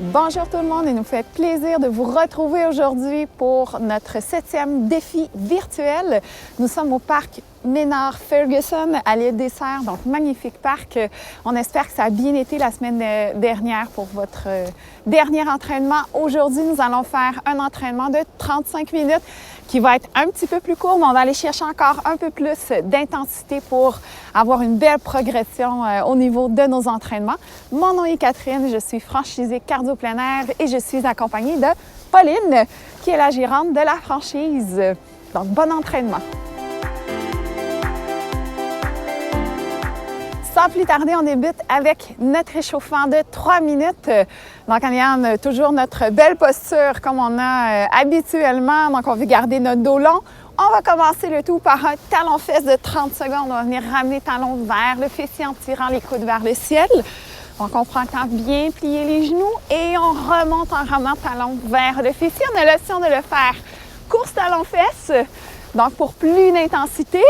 Bonjour tout le monde, il nous fait plaisir de vous retrouver aujourd'hui pour notre 7e défi virtuel. Nous sommes au parc Ménard-Ferguson à l'île des Serres, donc magnifique parc. On espère que ça a bien été la semaine dernière pour votre dernier entraînement. Aujourd'hui, nous allons faire un entraînement de 35 minutes qui va être un petit peu plus court, mais on va aller chercher encore un peu plus d'intensité pour avoir une belle progression au niveau de nos entraînements. Mon nom est Catherine, je suis franchisée cardio plein air et je suis accompagnée de Pauline, qui est la gérante de la franchise. Donc, bon entraînement! Sans plus tarder, on débute avec notre échauffement de 3 minutes. Donc, en ayant toujours notre belle posture comme on a habituellement. Donc, on veut garder notre dos long. On va commencer le tout par un talon-fesse de 30 secondes. On va venir ramener talon vers le fessier en tirant les coudes vers le ciel. Donc, on prend le temps de bien plier les genoux et on remonte en ramenant talon vers le fessier. On a l'option de le faire course talon-fesse. Donc, pour plus d'intensité.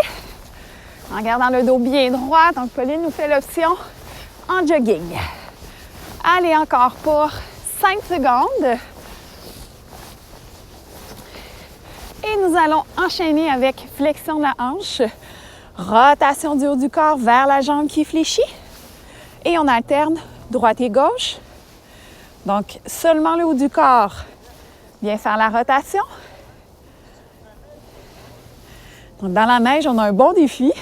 En gardant le dos bien droit, donc Pauline nous fait l'option en jogging. Allez, encore pour 5 secondes. Et nous allons enchaîner avec flexion de la hanche, rotation du haut du corps vers la jambe qui fléchit. Et on alterne droite et gauche. Donc, seulement le haut du corps, bien faire la rotation. Donc, dans la neige, on a un bon défi.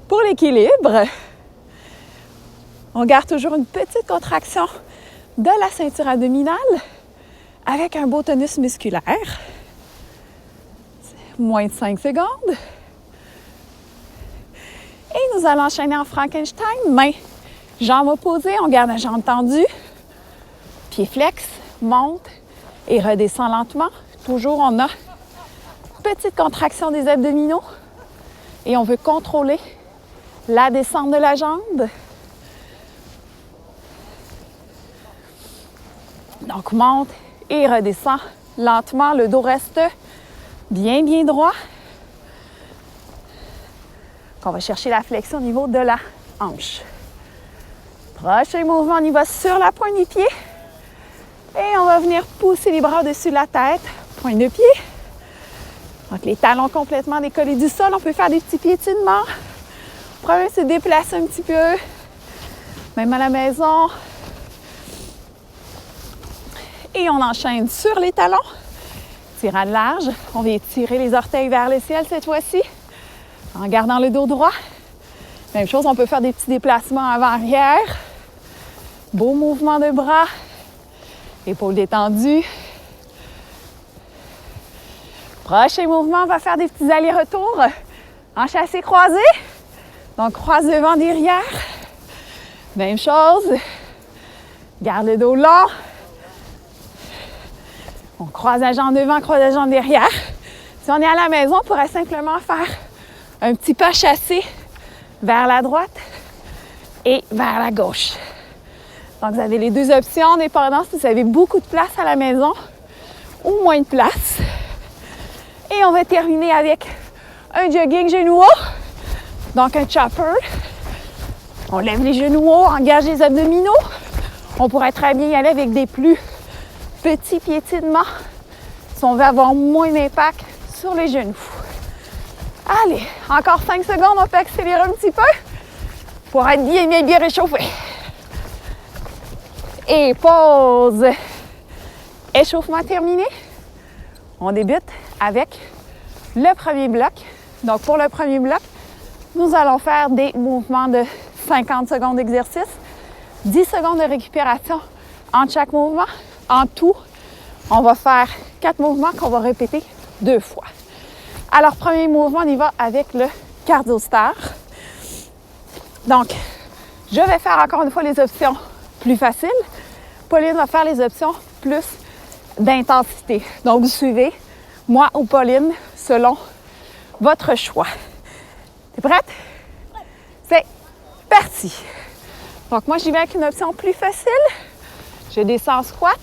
Pour l'équilibre, on garde toujours une petite contraction de la ceinture abdominale avec un beau tonus musculaire. Moins de 5 secondes. Et nous allons enchaîner en Frankenstein. Main, jambes opposées, on garde la jambe tendue. Pied flex, monte et redescend lentement. Toujours, on a petite contraction des abdominaux et on veut contrôler la descente de la jambe. Donc, monte et redescend lentement. Le dos reste bien droit. On va chercher la flexion au niveau de la hanche. Prochain mouvement, on y va sur la pointe des pieds. Et on va venir pousser les bras au-dessus de la tête. Pointe de pied. Donc, les talons complètement décollés du sol. On peut faire des petits piétinements. On peut même se déplacer un petit peu, même à la maison. Et on enchaîne sur les talons. Tirade large. On vient tirer les orteils vers le ciel cette fois-ci, en gardant le dos droit. Même chose, on peut faire des petits déplacements avant-arrière. Beau mouvement de bras. Épaules détendues. Prochain mouvement, on va faire des petits allers-retours en chassé croisé. Donc, croise devant, derrière. Même chose. Garde le dos long. On croise la jambe devant, croise la jambe derrière. Si on est à la maison, on pourrait simplement faire un petit pas chassé vers la droite et vers la gauche. Donc, vous avez les deux options, dépendant si vous avez beaucoup de place à la maison ou moins de place. Et on va terminer avec un jogging genoux haut. Donc, un chopper. On lève les genoux hauts, engage les abdominaux. On pourrait très bien y aller avec des plus petits piétinements si on veut avoir moins d'impact sur les genoux. Allez, encore 5 secondes, on peut accélérer un petit peu pour être bien réchauffé. Et pause. Échauffement terminé. On débute avec le premier bloc. Donc, pour le premier bloc, nous allons faire des mouvements de 50 secondes d'exercice, 10 secondes de récupération entre chaque mouvement. En tout, on va faire 4 mouvements qu'on va répéter 2 fois. Alors, premier mouvement, on y va avec le cardio star. Donc, je vais faire encore une fois les options plus faciles. Pauline va faire les options plus d'intensité. Donc, vous suivez moi ou Pauline selon votre choix. T'es prête? C'est parti! Donc, moi, j'y vais avec une option plus facile. Je descends en squat.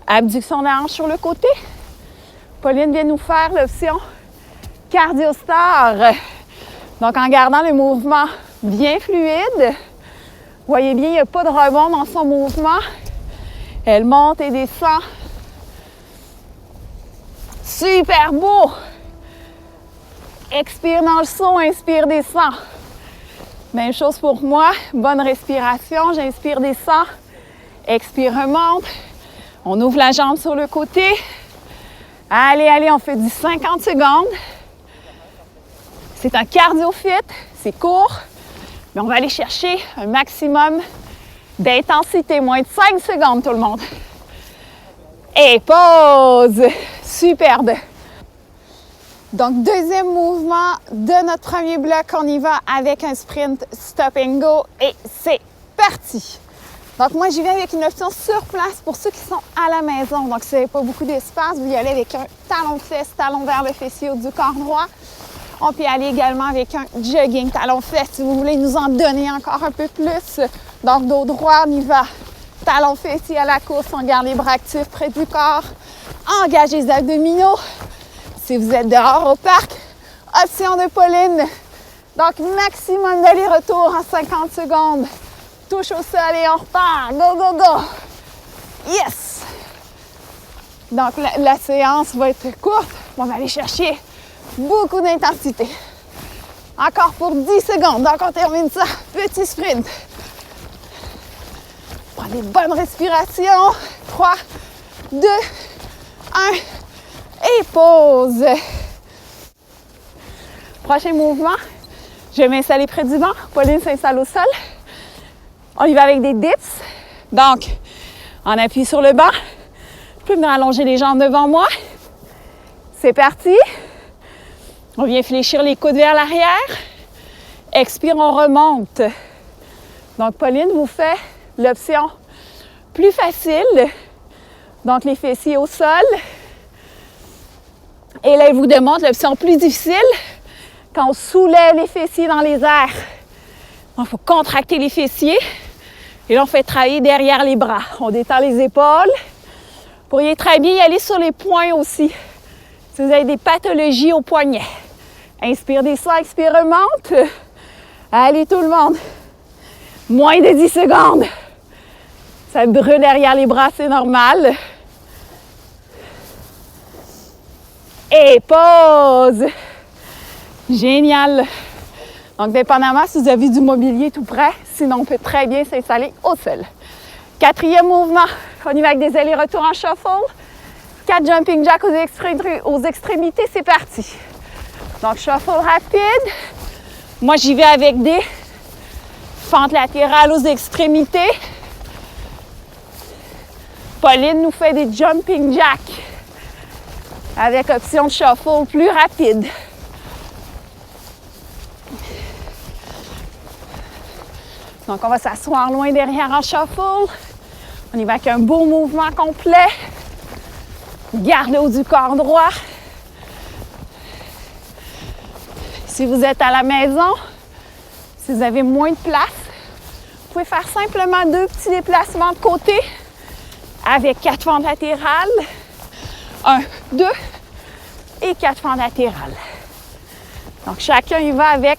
Abduction de la hanche sur le côté. Pauline vient nous faire l'option cardio star. Donc, en gardant le mouvement bien fluide. Voyez bien, il n'y a pas de rebond dans son mouvement. Elle monte et descend. Super beau. Expire dans le saut, inspire, descend. Même chose pour moi. Bonne respiration. J'inspire, descend. Expire, remonte. On ouvre la jambe sur le côté. Allez, allez, on fait du 50 secondes. C'est un cardio fit. C'est court. Mais on va aller chercher un maximum d'intensité. Moins de 5 secondes, tout le monde. Et pause. Superbe. Donc, deuxième mouvement de notre premier bloc. On y va avec un sprint stop and go. Et c'est parti. Donc, moi, j'y vais avec une option sur place pour ceux qui sont à la maison. Donc, si vous n'avez pas beaucoup d'espace, vous y allez avec un talon de fesse, talon vers le fessier du corps droit. On peut y aller également avec un jogging talon fesse si vous voulez nous en donner encore un peu plus. Donc, dos droit, on y va. Talon fessier à la course, on garde les bras actifs près du corps. Engagez les abdominaux. Si vous êtes dehors au parc, option de Pauline. Donc, maximum d'aller-retour en 50 secondes. Touche au sol et on repart. Go, go, go. Yes! Donc, la séance va être courte. On va aller chercher beaucoup d'intensité. Encore pour 10 secondes. Donc, on termine ça. Petit sprint. Prends des bonnes respirations. 3, 2, 1. Et pause. Prochain mouvement. Je vais m'installer près du banc. Pauline s'installe au sol. On y va avec des dips. Donc, on appuie sur le banc. Je peux venir allonger les jambes devant moi. C'est parti. On vient fléchir les coudes vers l'arrière. Expire, on remonte. Donc, Pauline vous fait l'option plus facile. Donc, les fessiers au sol. Et là, elle vous démontre l'option plus difficile quand on soulève les fessiers dans les airs. Donc, il faut contracter les fessiers. Et là, on fait travailler derrière les bras. On détend les épaules. Vous pourriez très bien y aller sur les poings aussi. Si vous avez des pathologies aux poignets. Inspire, descend, expire, remonte. Allez, tout le monde. Moins de 10 secondes. Ça brûle derrière les bras, c'est normal. Et pause. Génial. Donc, dépendamment si vous avez du mobilier tout près, sinon on peut très bien s'installer au sol. Quatrième mouvement, on y va avec des allers-retours en shuffle. 4 jumping jacks aux extrémités, c'est parti. Donc, shuffle rapide. Moi, j'y vais avec des fentes latérales aux extrémités. Pauline nous fait des jumping jacks avec option de shuffle plus rapide. Donc, on va s'asseoir loin derrière en shuffle. On y va avec un beau mouvement complet. Garde le haut du corps droit. Si vous êtes à la maison, si vous avez moins de place, vous pouvez faire simplement 2 petits déplacements de côté avec 4 fentes latérales. 1, 2 et 4 fentes latérales. Donc, chacun y va avec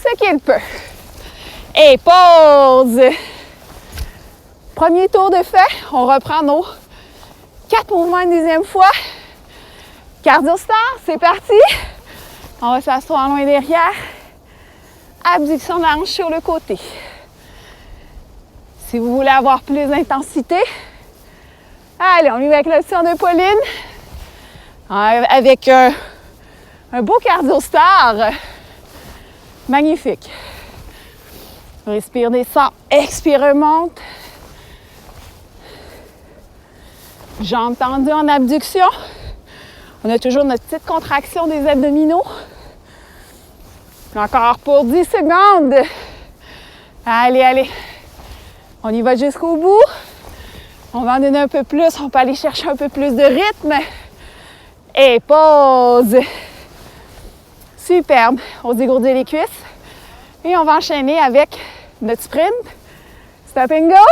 ce qu'il peut. Et pause! Premier tour de fait, on reprend nos 4 mouvements une deuxième fois. Cardio star, c'est parti! On va s'asseoir loin derrière. Abduction de la hanche sur le côté. Si vous voulez avoir plus d'intensité, allez, on y va avec l'option de Pauline. Avec un beau cardio star. Magnifique. Respire, descend, expire, remonte. Jambes tendues en abduction. On a toujours notre petite contraction des abdominaux. Encore pour 10 secondes. Allez, allez. On y va jusqu'au bout. On va en donner un peu plus. On peut aller chercher un peu plus de rythme. Et pause. Superbe. On dégourdit les cuisses. Et on va enchaîner avec notre sprint. Stop and go.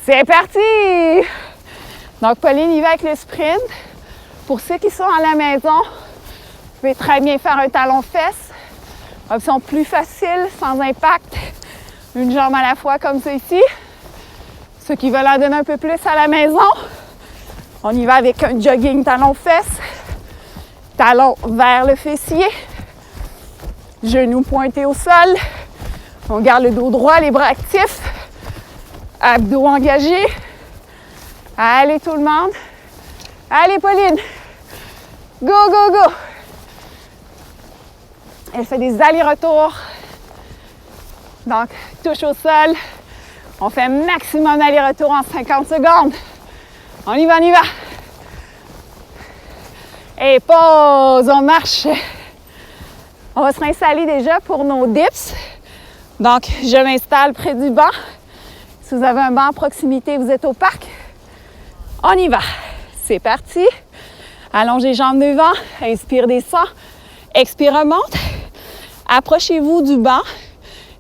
C'est parti! Donc, Pauline y va avec le sprint. Pour ceux qui sont à la maison, vous pouvez très bien faire un talon-fesse. Option plus facile, sans impact. Une jambe à la fois comme ça ici. Ceux qui veulent en donner un peu plus à la maison, on y va avec un jogging talon-fesses, talon vers le fessier, genoux pointés au sol. On garde le dos droit, les bras actifs, abdos engagés. Allez tout le monde. Allez Pauline. Go, go, go. Elle fait des allers-retours. Donc, touche au sol. On fait un maximum d'allers-retours en 50 secondes. On y va, on y va. Et pause, on marche. On va se réinstaller déjà pour nos dips. Donc, je m'installe près du banc. Si vous avez un banc à proximité, vous êtes au parc. On y va. C'est parti. Allongez les jambes devant. Inspire, descend. Expire, remonte. Approchez-vous du banc.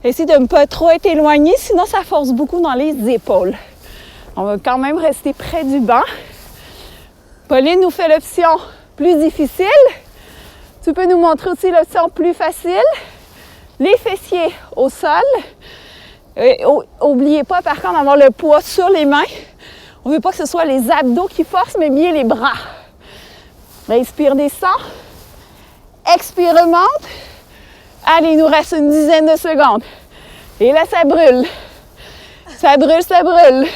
Essayez de ne pas trop être éloigné, sinon ça force beaucoup dans les épaules. On va quand même rester près du banc. Pauline nous fait l'option plus difficile. Tu peux nous montrer aussi l'option plus facile. Les fessiers au sol. N'oubliez pas par contre d'avoir le poids sur les mains. On ne veut pas que ce soit les abdos qui forcent, mais bien les bras. Inspire, descend. Expire, remonte. Allez, il nous reste une dizaine de secondes. Et là, ça brûle. Ça brûle, ça brûle.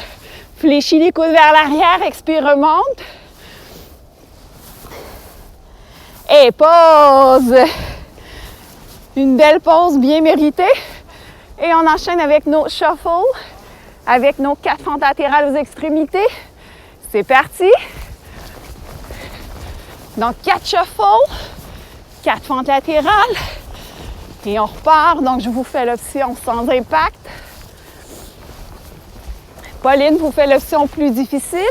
Fléchis les coudes vers l'arrière. Expire, remonte. Et pause. Une belle pause bien méritée. Et on enchaîne avec nos shuffles, avec nos 4 fentes latérales aux extrémités. C'est parti. Donc, 4 shuffles, 4 fentes latérales. Et on repart. Donc, je vous fais l'option sans impact. Pauline vous fait l'option plus difficile.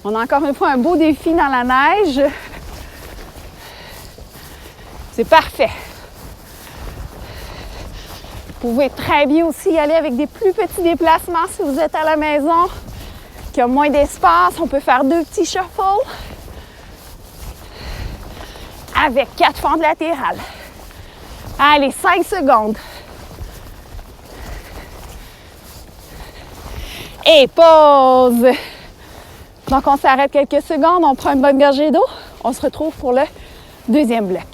On a encore une fois un beau défi dans la neige. C'est parfait. Vous pouvez très bien aussi y aller avec des plus petits déplacements si vous êtes à la maison, qu'il y a moins d'espace. On peut faire 2 petits shuffles avec 4 fentes latérales. Allez, 5 secondes. Et pause. Donc, on s'arrête quelques secondes, on prend une bonne gorgée d'eau. On se retrouve pour le deuxième bloc.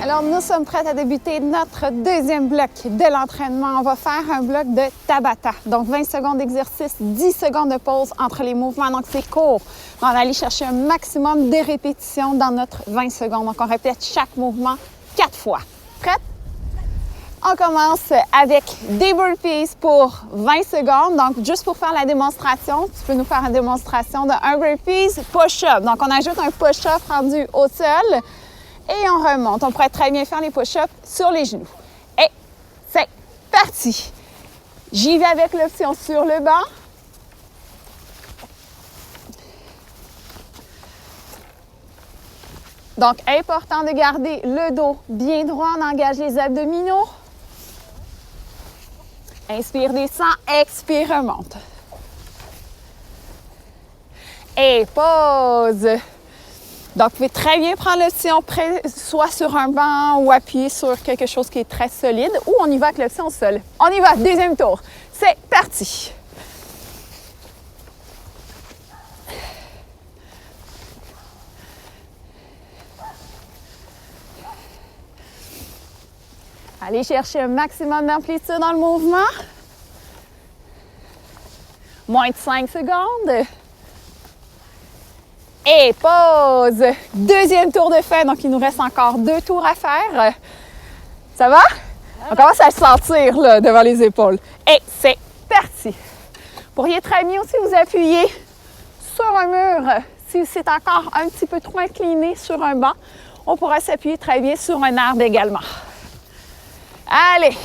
Alors, nous sommes prêts à débuter notre deuxième bloc de l'entraînement. On va faire un bloc de Tabata. Donc, 20 secondes d'exercice, 10 secondes de pause entre les mouvements. Donc, c'est court. On va aller chercher un maximum de répétitions dans notre 20 secondes. Donc, on répète chaque mouvement 4 fois. Prête? On commence avec des burpees pour 20 secondes. Donc, juste pour faire la démonstration, tu peux nous faire une démonstration de un burpees push-up. Donc, on ajoute un push-up rendu au sol et on remonte. On pourrait très bien faire les push-ups sur les genoux. Et c'est parti! J'y vais avec l'option sur le banc. Donc, important de garder le dos bien droit. On engage les abdominaux. Inspire, descend, expire, remonte. Et pause. Donc, vous pouvez très bien prendre l'option soit sur un banc ou appuyer sur quelque chose qui est très solide ou on y va avec l'option sol. On y va, deuxième tour. C'est parti. Allez chercher un maximum d'amplitude dans le mouvement. Moins de 5 secondes. Et pause. Deuxième tour de fin. Donc, il nous reste encore 2 tours à faire. Ça va? On commence à se sentir là, devant les épaules. Et c'est parti. Vous pourriez très bien aussi vous appuyer sur un mur. Si c'est encore un petit peu trop incliné sur un banc, on pourra s'appuyer très bien sur un arbre également. Allez!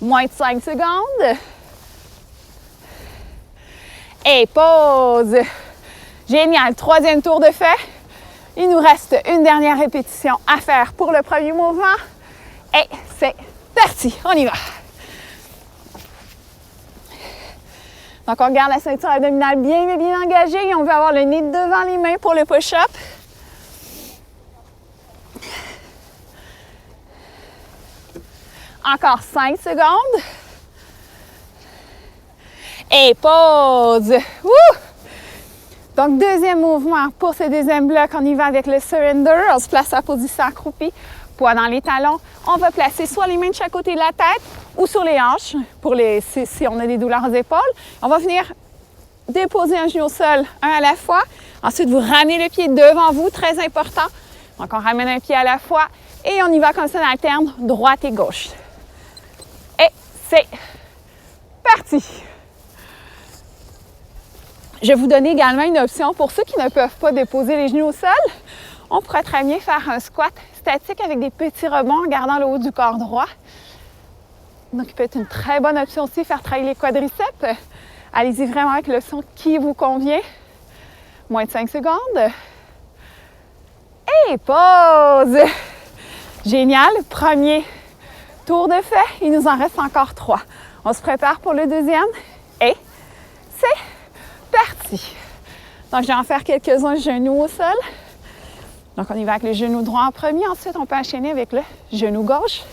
Moins de 5 secondes. Et pause. Génial. Troisième tour de fait. Il nous reste une dernière répétition à faire pour le premier mouvement. Et c'est parti. On y va. Donc, on garde la ceinture abdominale bien, mais bien engagée et on veut avoir le nez devant les mains pour le push-up. Encore 5 secondes. Et pause. Wouh! Donc, deuxième mouvement. Pour ce deuxième bloc, on y va avec le surrender. On se place en position accroupie, poids dans les talons. On va placer soit les mains de chaque côté de la tête ou sur les hanches pour si on a des douleurs aux épaules. On va venir déposer un genou au sol, un à la fois. Ensuite, vous ramenez le pied devant vous, très important. Donc, on ramène un pied à la fois et on y va comme ça, on alterne droite et gauche. Et c'est parti! Je vais vous donner également une option pour ceux qui ne peuvent pas déposer les genoux au sol. On pourrait très bien faire un squat statique avec des petits rebonds en gardant le haut du corps droit. Donc, il peut être une très bonne option aussi, faire travailler les quadriceps. Allez-y vraiment avec l'option qui vous convient. Moins de 5 secondes. Et pause! Génial! Premier tour de fait. Il nous en reste encore 3. On se prépare pour le deuxième. Et c'est parti! Donc, je vais en faire quelques-uns genoux au sol. Donc, on y va avec le genou droit en premier. Ensuite, on peut enchaîner avec le genou gauche.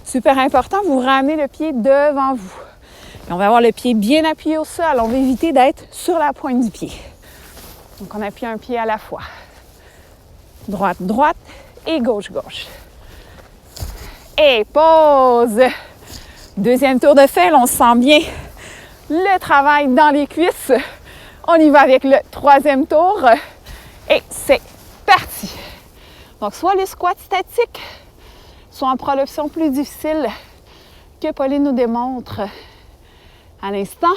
Super important, vous ramenez le pied devant vous. Et on va avoir le pied bien appuyé au sol. On va éviter d'être sur la pointe du pied. Donc, on appuie un pied à la fois. Droite, droite et gauche, gauche. Et pause! Deuxième tour de fait, là, on sent bien le travail dans les cuisses. On y va avec le troisième tour. Et c'est parti! Donc, soit le squat statique, soit on prend l'option plus difficile que Pauline nous démontre à l'instant.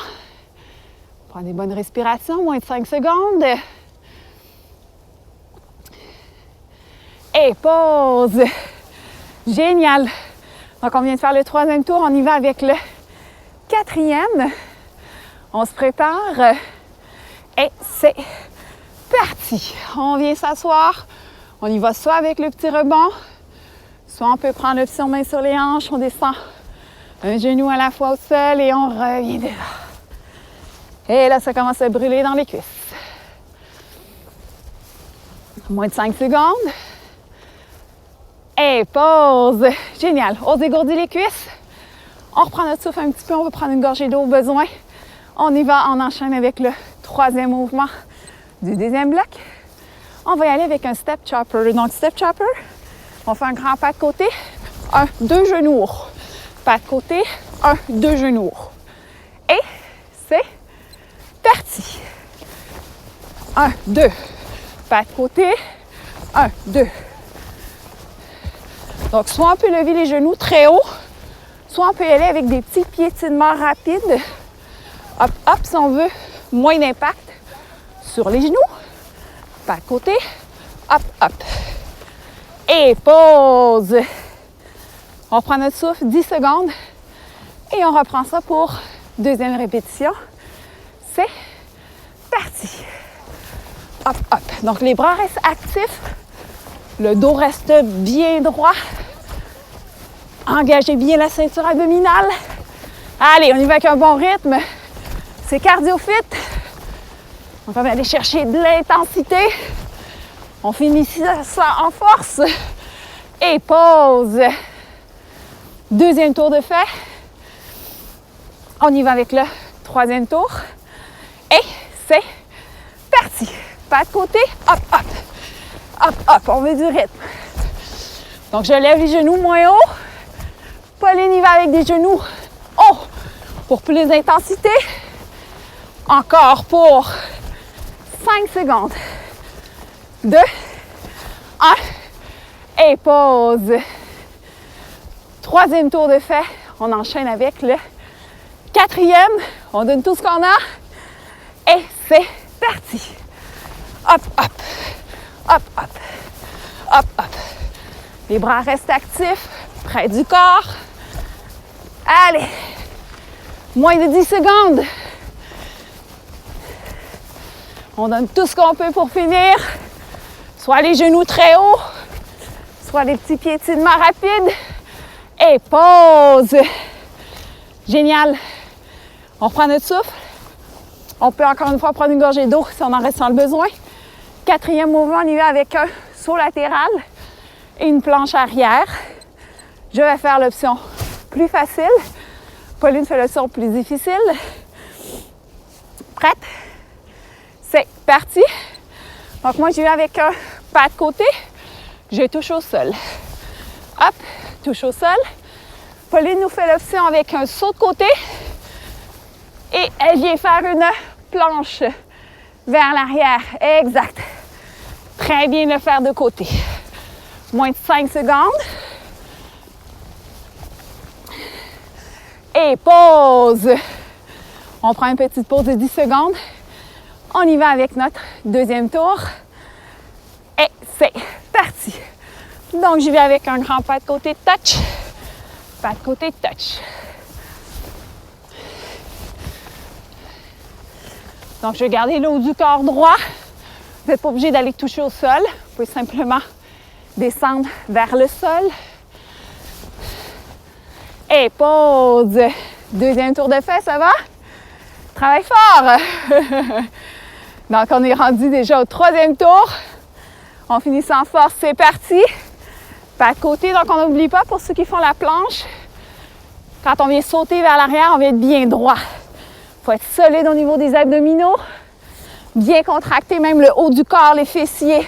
Prends des bonnes respirations, moins de 5 secondes. Et pause! Génial! Donc, on vient de faire le troisième tour. On y va avec le quatrième. On se prépare. Et c'est parti! On vient s'asseoir. On y va soit avec le petit rebond, soit on peut prendre l'option main sur les hanches. On descend un genou à la fois au sol et on revient devant. Et là, ça commence à brûler dans les cuisses. Moins de 5 secondes. Et pause! Génial! On dégourdit les cuisses. On reprend notre souffle un petit peu. On va prendre une gorgée d'eau au besoin. On y va, on enchaîne avec le troisième mouvement du deuxième bloc. On va y aller avec un step chopper. Donc, step chopper, on fait un grand pas de côté, 1, 2 genoux. Pas de côté, 1, 2 genoux. Et c'est parti. 1, 2. Pas de côté, 1, 2. Donc, soit on peut lever les genoux très haut, soit on peut y aller avec des petits piétinements rapides. Hop, hop, si on veut moins d'impact sur les genoux. Pas de côté, hop, hop. Et pause. On prend notre souffle 10 secondes et on reprend ça pour deuxième répétition. C'est parti. Hop, hop. Donc, les bras restent actifs. Le dos reste bien droit. Engagez bien la ceinture abdominale. Allez, on y va avec un bon rythme. C'est cardio-fit. On va aller chercher de l'intensité. On finit ça en force. Et pause. Deuxième tour de fait. On y va avec le troisième tour. Et c'est parti. Pas de côté. Hop, hop. Hop, hop. On met du rythme. Donc, je lève les genoux moins haut. Pauline y va avec des genoux hauts pour plus d'intensité. Encore pour 5 secondes. 2, 1 et pause. Troisième tour de fait. On enchaîne avec le quatrième. On donne tout ce qu'on a. Et c'est parti. Hop, hop. Hop, hop. Hop, hop. Les bras restent actifs, près du corps. Allez. Moins de 10 secondes. On donne tout ce qu'on peut pour finir. Soit les genoux très hauts, soit les petits piétinements rapides. Et pause. Génial. On reprend notre souffle. On peut encore une fois prendre une gorgée d'eau si on en ressent le besoin. Quatrième mouvement, on y va avec un saut latéral et une planche arrière. Je vais faire l'option plus facile. Pauline fait l'option plus difficile. Prête? C'est parti. Donc moi, j'y vais avec un pas de côté. Je touche au sol. Hop, touche au sol. Pauline nous fait l'option avec un saut de côté. Et elle vient faire une planche vers l'arrière. Exact. Très bien de le faire de côté. Moins de 5 secondes. Et pause. On prend une petite pause de 10 secondes. On y va avec notre deuxième tour. Et c'est parti. Donc, j'y vais avec un grand pas de côté touch. Pas de côté touch. Donc, je vais garder le haut du corps droit. Vous n'êtes pas obligé d'aller toucher au sol. Vous pouvez simplement descendre vers le sol. Et pause. Deuxième tour de fait, ça va? Travaille fort. Donc, on est rendu déjà au troisième tour. On finit sans force, c'est parti. Pas de côté, donc on n'oublie pas pour ceux qui font la planche. Quand on vient sauter vers l'arrière, on vient être bien droit. Il faut être solide au niveau des abdominaux. Bien contracter même le haut du corps, les fessiers.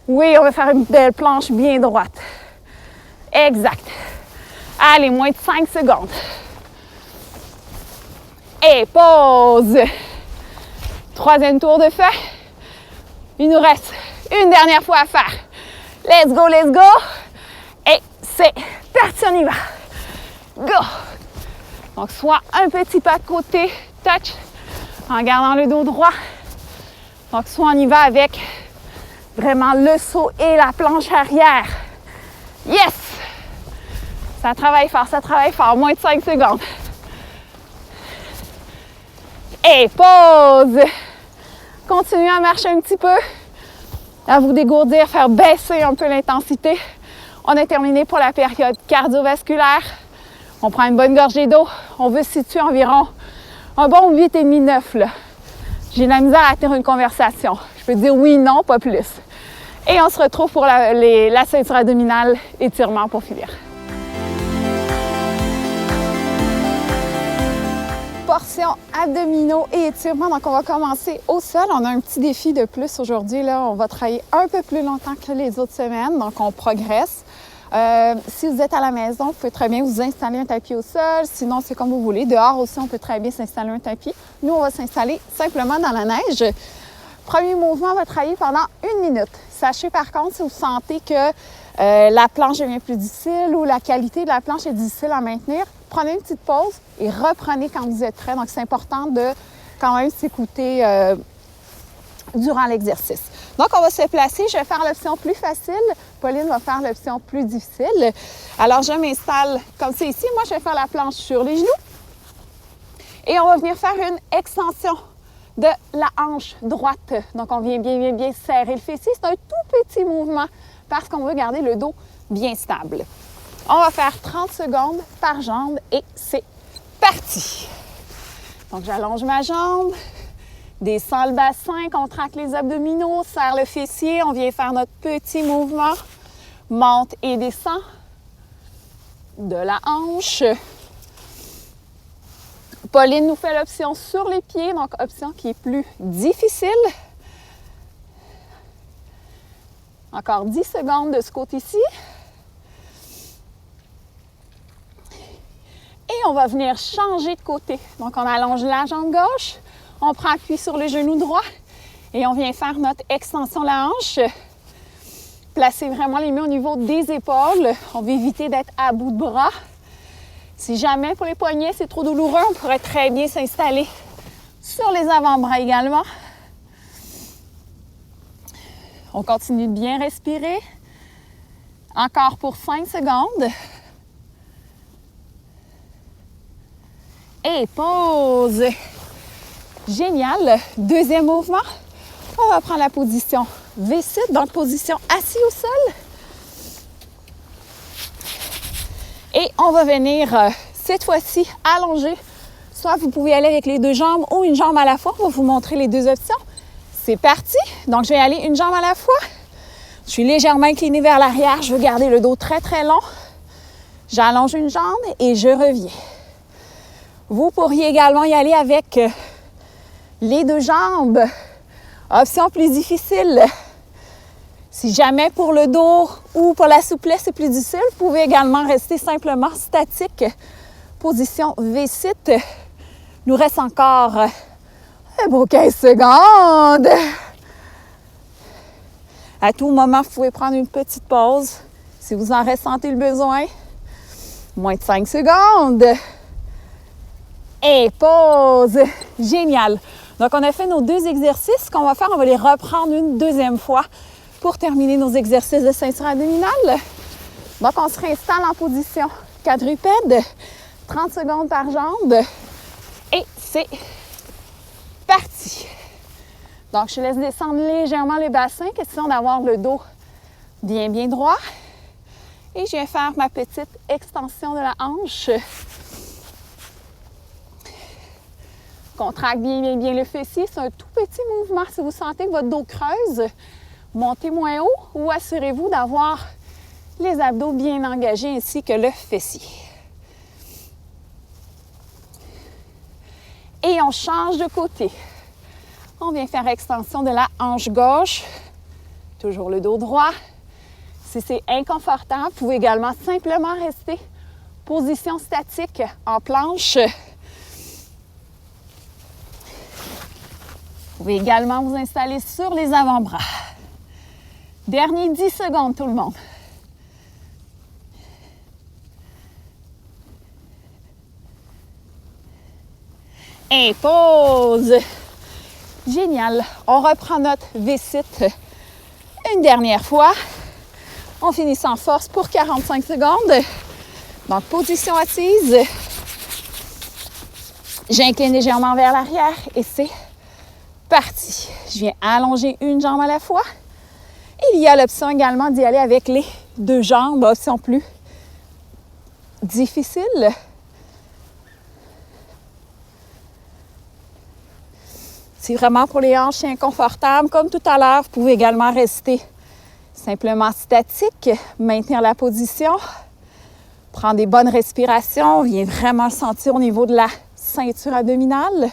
Oui, on va faire une belle planche bien droite. Exact. Allez, moins de 5 secondes. Et pause. Troisième tour de fait. Il nous reste une dernière fois à faire. Let's go, let's go. Et c'est parti, on y va. Go. Donc, soit un petit pas de côté, touch, en gardant le dos droit. Donc, soit on y va avec vraiment le saut et la planche arrière. Yes! Ça travaille fort. Moins de 5 secondes. Et pause. Continuez à marcher un petit peu, à vous dégourdir, faire baisser un peu l'intensité. On a terminé pour la période cardiovasculaire. On prend une bonne gorgée d'eau. On veut se situer environ un bon 8,5-9. J'ai de la misère à tenir une conversation. Je peux dire oui, non, pas plus. Et on se retrouve pour la ceinture abdominale, étirement pour finir. Portion abdominaux et étirements. Donc, on va commencer au sol. On a un petit défi de plus aujourd'hui. Là, on va travailler un peu plus longtemps que les autres semaines. Donc, on progresse. Si vous êtes à la maison, vous pouvez très bien vous installer un tapis au sol. Sinon, c'est comme vous voulez. Dehors aussi, on peut très bien s'installer un tapis. Nous, on va s'installer simplement dans la neige. Premier mouvement, on va travailler pendant 1 minute. Sachez par contre, si vous sentez que la planche devient plus difficile ou la qualité de la planche est difficile à maintenir, prenez une petite pause et reprenez quand vous êtes prêt. Donc, c'est important de quand même s'écouter durant l'exercice. Donc, on va se placer. Je vais faire l'option plus facile. Pauline va faire l'option plus difficile. Alors, je m'installe comme c'est ici. Moi, je vais faire la planche sur les genoux. Et on va venir faire une extension de la hanche droite. Donc, on vient bien serrer le fessier. C'est un tout petit mouvement parce qu'on veut garder le dos bien stable. On va faire 30 secondes par jambe et c'est parti. Donc, j'allonge ma jambe, descends le bassin, contracte les abdominaux, serre le fessier. On vient faire notre petit mouvement. Monte et descend de la hanche. Pauline nous fait l'option sur les pieds, donc option qui est plus difficile. Encore 10 secondes de ce côté-ci. Et on va venir changer de côté. Donc, on allonge la jambe gauche, on prend appui sur le genou droit et on vient faire notre extension de la hanche. Placez vraiment les mains au niveau des épaules. On va éviter d'être à bout de bras. Si jamais pour les poignets, c'est trop douloureux, on pourrait très bien s'installer sur les avant-bras également. On continue de bien respirer. Encore pour 5 secondes. Et pause. Génial. Deuxième mouvement. On va prendre la position V-sit, donc position assis au sol. Et on va venir cette fois-ci allonger Soit vous pouvez aller avec les deux jambes ou une jambe à la fois. On va vous montrer les deux options. C'est parti. Donc, je vais aller une jambe à la fois. Je suis légèrement inclinée vers l'arrière. Je veux garder le dos très, très long. J'allonge une jambe et je reviens. Vous pourriez également y aller avec les deux jambes. Option plus difficile. Si jamais pour le dos ou pour la souplesse c'est plus difficile, vous pouvez également rester simplement statique. Position V-sit. Il nous reste encore un beau 15 secondes. À tout moment, vous pouvez prendre une petite pause si vous en ressentez le besoin. Moins de 5 secondes. Et pause. Génial. Donc, on a fait nos deux exercices. Ce qu'on va faire, on va les reprendre une deuxième fois pour terminer nos exercices de ceinture abdominale. Donc, on se réinstalle en position quadrupède. 30 secondes par jambe. Et c'est parti. Donc, je laisse descendre légèrement le bassin, question d'avoir le dos bien droit. Et je viens faire ma petite extension de la hanche. Contracte bien le fessier. C'est un tout petit mouvement. Si vous sentez que votre dos creuse, montez moins haut ou assurez-vous d'avoir les abdos bien engagés ainsi que le fessier. Et on change de côté. On vient faire extension de la hanche gauche. Toujours le dos droit. Si c'est inconfortable, vous pouvez également simplement rester position statique en planche. Vous pouvez également vous installer sur les avant-bras. Dernier 10 secondes, tout le monde. Et pause. Génial. On reprend notre V-sit une dernière fois. On finit sans force pour 45 secondes. Donc, position assise. J'incline légèrement vers l'arrière et c'est parti. Je viens allonger une jambe à la fois. Il y a l'option également d'y aller avec les deux jambes, option plus difficile. Si vraiment pour les hanches c'est inconfortable, comme tout à l'heure, vous pouvez également rester simplement statique, maintenir la position, prendre des bonnes respirations, on vient vraiment le sentir au niveau de la ceinture abdominale.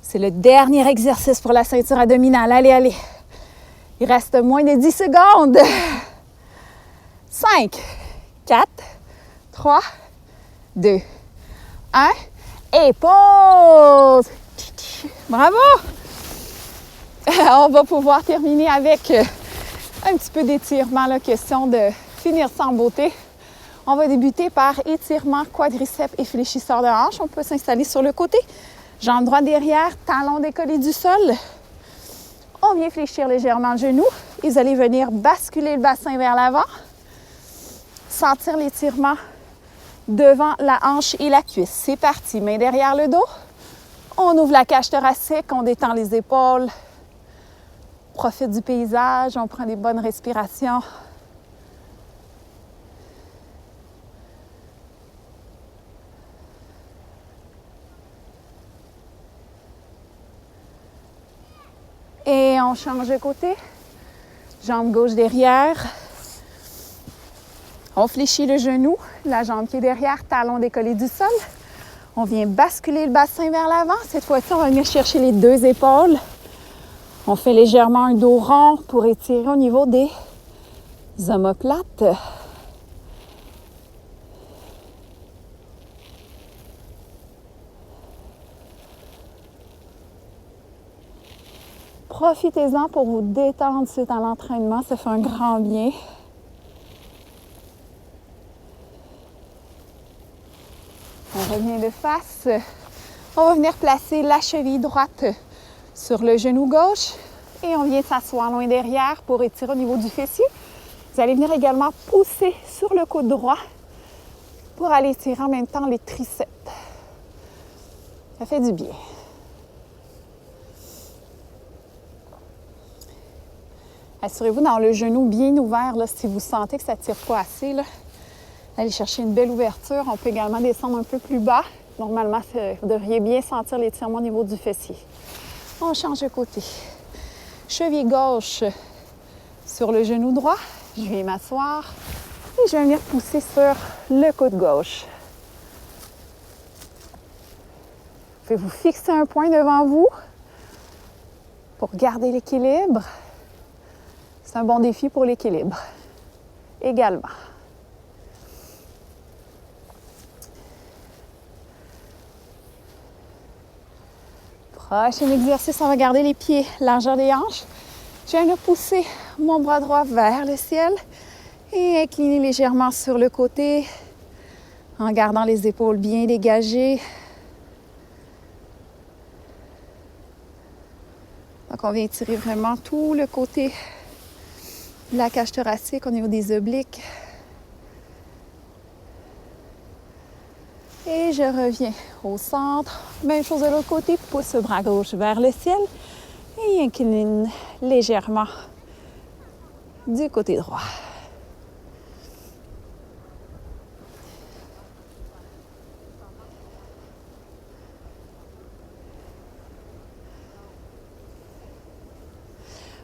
C'est le dernier exercice pour la ceinture abdominale. Allez, allez. Il reste moins de 10 secondes. 5, 4, 3, 2, 1. Et pause! Bravo! On va pouvoir terminer avec un petit peu d'étirement, là, question de finir ça en beauté. On va débuter par étirement quadriceps et fléchisseur de hanche. On peut s'installer sur le côté. Jambe droite derrière, talon décollé du sol. On vient fléchir légèrement le genou. Et vous allez venir basculer le bassin vers l'avant. Sentir l'étirement devant la hanche et la cuisse. C'est parti. Main derrière le dos. On ouvre la cage thoracique. On détend les épaules. Profite du paysage. On prend des bonnes respirations. Et on change de côté. Jambe gauche derrière. On fléchit le genou, la jambe qui est derrière, talon décollé du sol. On vient basculer le bassin vers l'avant. Cette fois-ci, on va venir chercher les deux épaules. On fait légèrement un dos rond pour étirer au niveau des omoplates. Profitez-en pour vous détendre suite à l'entraînement. Ça fait un grand bien. On revient de face. On va venir placer la cheville droite sur le genou gauche et on vient s'asseoir loin derrière pour étirer au niveau du fessier. Vous allez venir également pousser sur le coude droit pour aller étirer en même temps les triceps. Ça fait du bien. Assurez-vous dans le genou bien ouvert là, si vous sentez que ça ne tire pas assez. Là. Aller chercher une belle ouverture. On peut également descendre un peu plus bas. Normalement, vous devriez bien sentir l'étirement au niveau du fessier. On change de côté. Cheville gauche sur le genou droit. Je vais m'asseoir et je vais venir pousser sur le coude gauche. Vous pouvez vous fixer un point devant vous pour garder l'équilibre. C'est un bon défi pour l'équilibre également. Prochain exercice, on va garder les pieds largeur des hanches. Je viens de pousser mon bras droit vers le ciel et incliner légèrement sur le côté en gardant les épaules bien dégagées. Donc, on vient étirer vraiment tout le côté de la cage thoracique au niveau des obliques. Et je reviens au centre. Même chose de l'autre côté, pousse le bras gauche vers le ciel et incline légèrement du côté droit.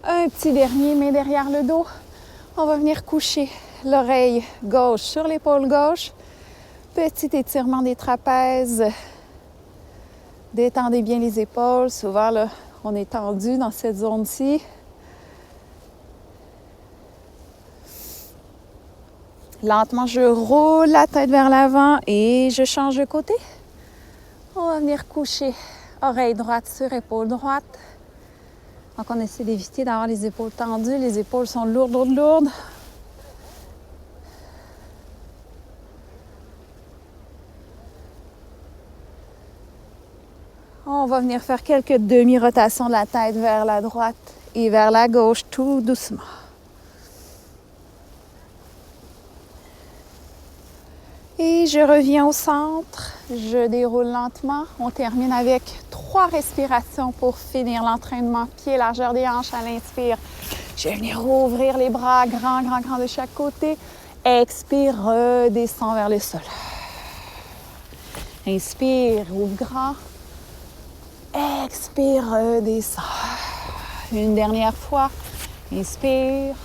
Un petit dernier, main derrière le dos. On va venir coucher l'oreille gauche sur l'épaule gauche. Petit étirement des trapèzes. Détendez bien les épaules. Souvent, là, on est tendu dans cette zone-ci. Lentement, je roule la tête vers l'avant et je change de côté. On va venir coucher oreille droite sur épaule droite. Donc, on essaie d'éviter d'avoir les épaules tendues. Les épaules sont lourdes, lourdes, lourdes. On va venir faire quelques demi-rotations de la tête vers la droite et vers la gauche, tout doucement. Et je reviens au centre. Je déroule lentement. On termine avec 3 respirations pour finir l'entraînement. Pieds largeur des hanches à l'inspire. Je vais venir ouvrir les bras grand, grand, grand de chaque côté. Expire, redescends vers le sol. Inspire, ouvre grand. Expire, redescends. Une dernière fois. Inspire.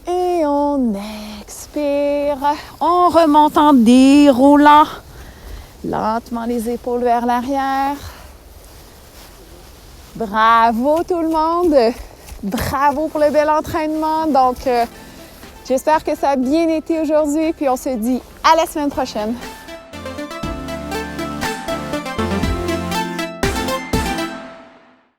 Et on expire. On remonte en déroulant lentement les épaules vers l'arrière. Bravo tout le monde. Bravo pour le bel entraînement. Donc, j'espère que ça a bien été aujourd'hui. Puis on se dit à la semaine prochaine.